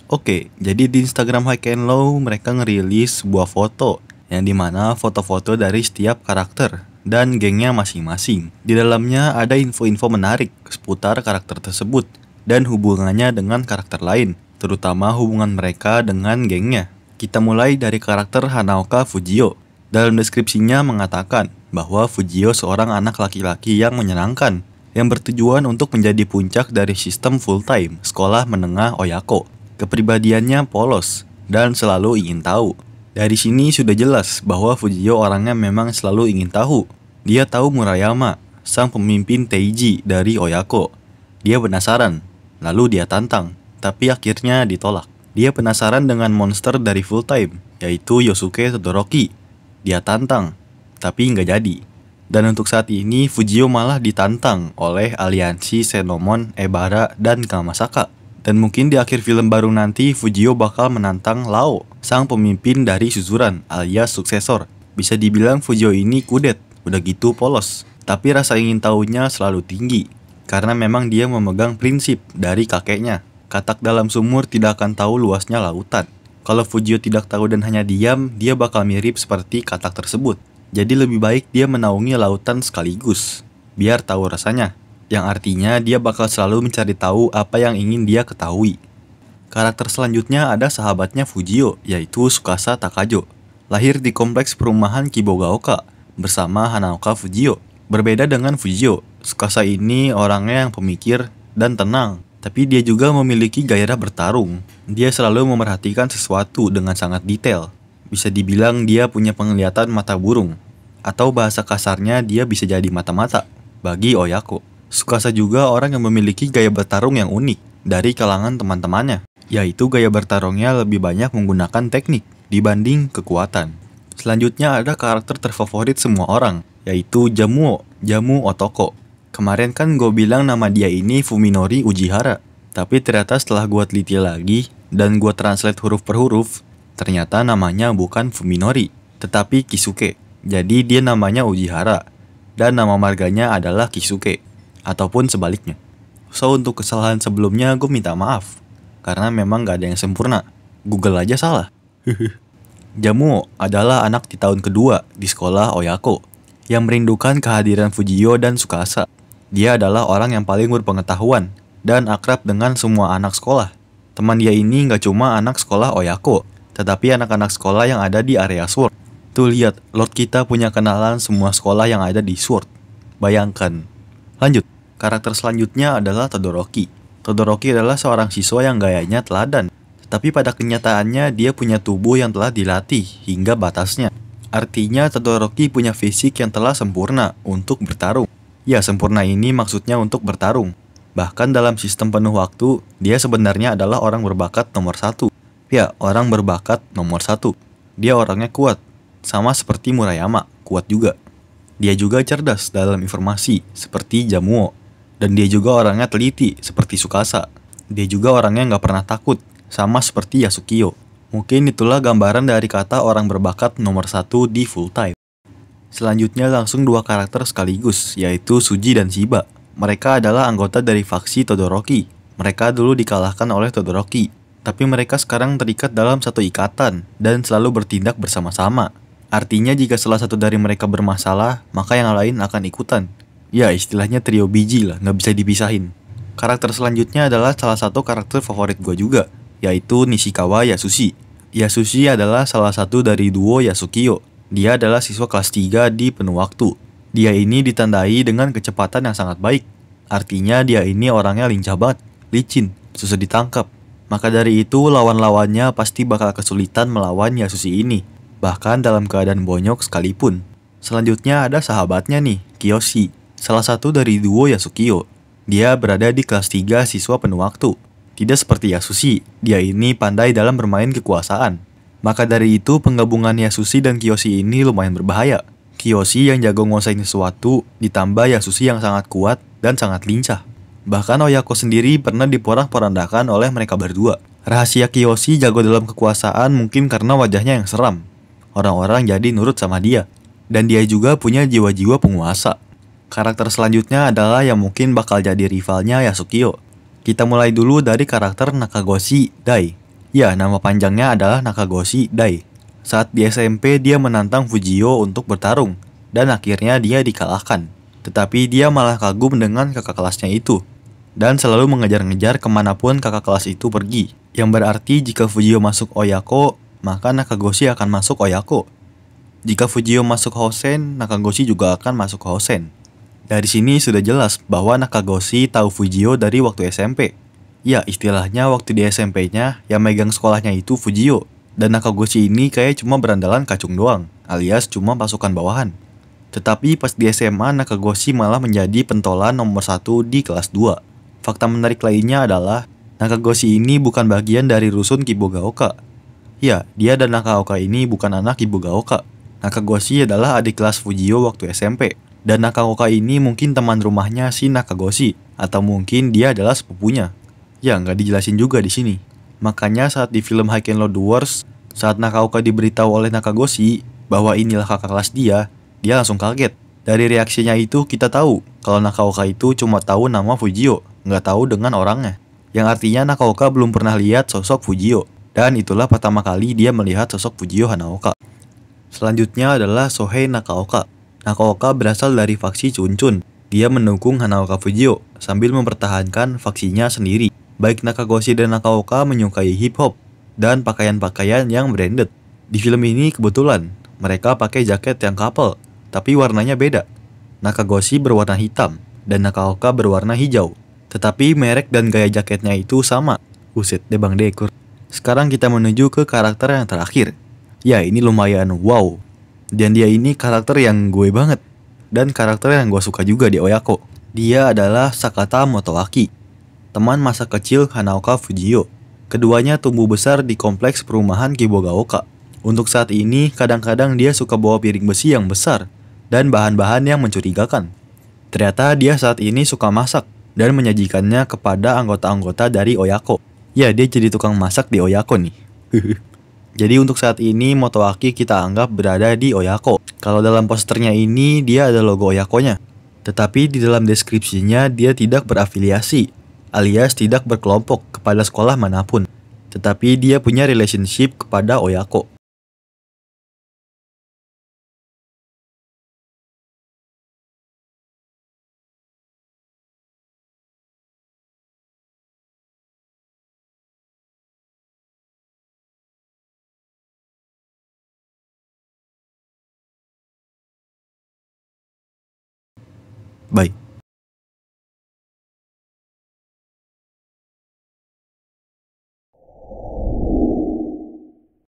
Oke, jadi di Instagram High and Low mereka ngerilis sebuah foto yang dimana foto-foto dari setiap karakter dan gengnya masing-masing. Di dalamnya ada info-info menarik seputar karakter tersebut dan hubungannya dengan karakter lain, terutama hubungan mereka dengan gengnya. Kita mulai dari karakter Hanaoka Fujio. Dalam deskripsinya mengatakan bahwa Fujio seorang anak laki-laki yang menyenangkan, yang bertujuan untuk menjadi puncak dari sistem full-time sekolah menengah Oyako. Kepribadiannya polos dan selalu ingin tahu. Dari sini sudah jelas bahwa Fujio orangnya memang selalu ingin tahu. Dia tahu Murayama, sang pemimpin Teiji dari Oyako. Dia penasaran, lalu dia tantang, tapi akhirnya ditolak. Dia penasaran dengan monster dari full time, yaitu Yosuke Todoroki. Dia tantang, tapi nggak jadi. Dan untuk saat ini Fujio malah ditantang oleh aliansi Senomon, Ebara, dan Kamasaka. Dan mungkin di akhir film baru nanti Fujio bakal menantang Lao, sang pemimpin dari Suzuran alias suksesor. Bisa dibilang Fujio ini kudet, udah gitu polos. Tapi rasa ingin tahunya selalu tinggi, karena memang dia memegang prinsip dari kakeknya. Katak dalam sumur tidak akan tahu luasnya lautan. Kalau Fujio tidak tahu dan hanya diam, dia bakal mirip seperti katak tersebut. Jadi lebih baik dia menaungi lautan sekaligus, biar tahu rasanya. Yang artinya dia bakal selalu mencari tahu apa yang ingin dia ketahui. Karakter selanjutnya ada sahabatnya Fujio, yaitu Tsukasa Takajo. Lahir di kompleks perumahan Kibogaoka bersama Hanaoka Fujio. Berbeda dengan Fujio, Tsukasa ini orangnya yang pemikir dan tenang, tapi dia juga memiliki gairah bertarung. Dia selalu memerhatikan sesuatu dengan sangat detail. Bisa dibilang dia punya penglihatan mata burung, atau bahasa kasarnya dia bisa jadi mata-mata bagi Oyako. Tsukasa juga orang yang memiliki gaya bertarung yang unik dari kalangan teman-temannya, yaitu gaya bertarungnya lebih banyak menggunakan teknik dibanding kekuatan. Selanjutnya ada karakter terfavorit semua orang, yaitu Jamuo Otoko. Kemarin kan gue bilang nama dia ini Fuminori Ujihara, tapi ternyata setelah gue teliti lagi dan gue translate huruf per huruf, ternyata namanya bukan Fuminori, tetapi Kisuke. Jadi dia namanya Ujihara, dan nama marganya adalah Kisuke, ataupun sebaliknya. So untuk kesalahan sebelumnya gue minta maaf, karena memang gak ada yang sempurna. Google aja salah. Jamuo adalah anak di tahun kedua di sekolah Oyako, yang merindukan kehadiran Fujio dan Tsukasa. Dia adalah orang yang paling berpengetahuan dan akrab dengan semua anak sekolah. Teman dia ini gak cuma anak sekolah Oyako, tetapi anak-anak sekolah yang ada di area Sword. Tuh lihat, Lord kita punya kenalan semua sekolah yang ada di Sword. Bayangkan. Lanjut, karakter selanjutnya adalah Todoroki. Todoroki adalah seorang siswa yang gayanya teladan, tetapi pada kenyataannya dia punya tubuh yang telah dilatih hingga batasnya. Artinya Todoroki punya fisik yang telah sempurna untuk bertarung. Ya, sempurna ini maksudnya untuk bertarung. Bahkan dalam sistem penuh waktu, dia sebenarnya adalah orang berbakat nomor 1. Ya, orang berbakat nomor 1. Dia orangnya kuat, sama seperti Murayama, kuat juga. Dia juga cerdas dalam informasi, seperti Jamuo. Dan dia juga orangnya teliti, seperti Tsukasa. Dia juga orangnya gak pernah takut, sama seperti Yasukio. Mungkin itulah gambaran dari kata orang berbakat nomor 1 di full time. Selanjutnya langsung dua karakter sekaligus, yaitu Suji dan Shiba. Mereka adalah anggota dari faksi Todoroki. Mereka dulu dikalahkan oleh Todoroki, tapi mereka sekarang terikat dalam satu ikatan dan selalu bertindak bersama-sama. Artinya jika salah satu dari mereka bermasalah, maka yang lain akan ikutan. Ya, istilahnya trio biji lah, nggak bisa dipisahin. Karakter selanjutnya adalah salah satu karakter favorit gue juga, yaitu Nishikawa Yasushi. Yasushi adalah salah satu dari duo Yasukio. Dia adalah siswa kelas 3 di penuh waktu. Dia ini ditandai dengan kecepatan yang sangat baik. Artinya dia ini orangnya lincah banget, licin, susah ditangkap. Maka dari itu lawan-lawannya pasti bakal kesulitan melawan Yasushi ini, bahkan dalam keadaan bonyok sekalipun. Selanjutnya ada sahabatnya nih, Kiyoshi, salah satu dari duo Yasukio. Dia berada di kelas 3 siswa penuh waktu. Tidak seperti Yasushi, dia ini pandai dalam bermain kekuasaan. Maka dari itu penggabungan Yasushi dan Kiyoshi ini lumayan berbahaya. Kiyoshi yang jago nguasain sesuatu, ditambah Yasushi yang sangat kuat dan sangat lincah. Bahkan Oyako sendiri pernah diporak-porandakan oleh mereka berdua. Rahasia Kiyoshi jago dalam kekuasaan mungkin karena wajahnya yang seram. Orang-orang jadi nurut sama dia. Dan dia juga punya jiwa-jiwa penguasa. Karakter selanjutnya adalah yang mungkin bakal jadi rivalnya Yasukio. Kita mulai dulu dari karakter Nakagoshi Dai. Ya, nama panjangnya adalah Nakagoshi Dai. Saat di SMP dia menantang Fujio untuk bertarung, dan akhirnya dia dikalahkan. Tetapi dia malah kagum dengan kakak kelasnya itu, dan selalu mengejar-ngejar kemanapun kakak kelas itu pergi. Yang berarti jika Fujio masuk Oyako, maka Nakagoshi akan masuk Oyako. Jika Fujio masuk Hosen, Nakagoshi juga akan masuk Hosen. Dari sini sudah jelas bahwa Nakagoshi tahu Fujio dari waktu SMP. Ya, istilahnya waktu di SMP-nya yang megang sekolahnya itu Fujio. Dan Nakagoshi ini kayak cuma berandalan kacung doang, alias cuma pasukan bawahan. Tetapi pas di SMA, Nakagoshi malah menjadi pentolan nomor 1 di kelas 2. Fakta menarik lainnya adalah, Nakagoshi ini bukan bagian dari rusun Kibogaoka. Ya, dia dan Nakaoka ini bukan anak Kibogaoka. Nakagoshi adalah adik kelas Fujio waktu SMP. Dan Nakaoka ini mungkin teman rumahnya si Nakagoshi, atau mungkin dia adalah sepupunya. Ya, nggak dijelasin juga di sini. Makanya saat di film Haiken Lord Wars, saat Nakaoka diberitahu oleh Nakagoshi bahwa inilah kakak kelas dia langsung kaget. Dari reaksinya itu kita tahu kalau Nakaoka itu cuma tahu nama Fujio, nggak tahu dengan orangnya. Yang artinya Nakaoka belum pernah lihat sosok Fujio. Dan itulah pertama kali dia melihat sosok Fujio Hanaoka. Selanjutnya adalah Sohei Nakaoka. Nakaoka berasal dari faksi Chunchun. Dia mendukung Hanaoka Fujio sambil mempertahankan faksinya sendiri. Baik Nakagoshi dan Nakaoka menyukai hip hop dan pakaian-pakaian yang branded. Di film ini kebetulan mereka pakai jaket yang couple, tapi warnanya beda. Nakagoshi berwarna hitam dan Nakaoka berwarna hijau. Tetapi merek dan gaya jaketnya itu sama. Buset deh Bang Dekur. Sekarang kita menuju ke karakter yang terakhir. Ya, ini lumayan wow. Dan dia ini karakter yang gue banget. Dan karakter yang gue suka juga di Oyako. Dia adalah Sakata Motoaki, teman masa kecil Hanaoka Fujio. Keduanya tumbuh besar di kompleks perumahan Kibogaoka. Untuk saat ini, kadang-kadang dia suka bawa piring besi yang besar dan bahan-bahan yang mencurigakan. Ternyata dia saat ini suka masak dan menyajikannya kepada anggota-anggota dari Oyako. Ya, dia jadi tukang masak di Oyako nih. Jadi untuk saat ini Motoaki kita anggap berada di Oyako. Kalau dalam posternya ini dia ada logo Oyakonya. Tetapi di dalam deskripsinya dia tidak berafiliasi, alias tidak berkelompok kepada sekolah manapun. Tetapi dia punya relationship kepada Oyako. Baik.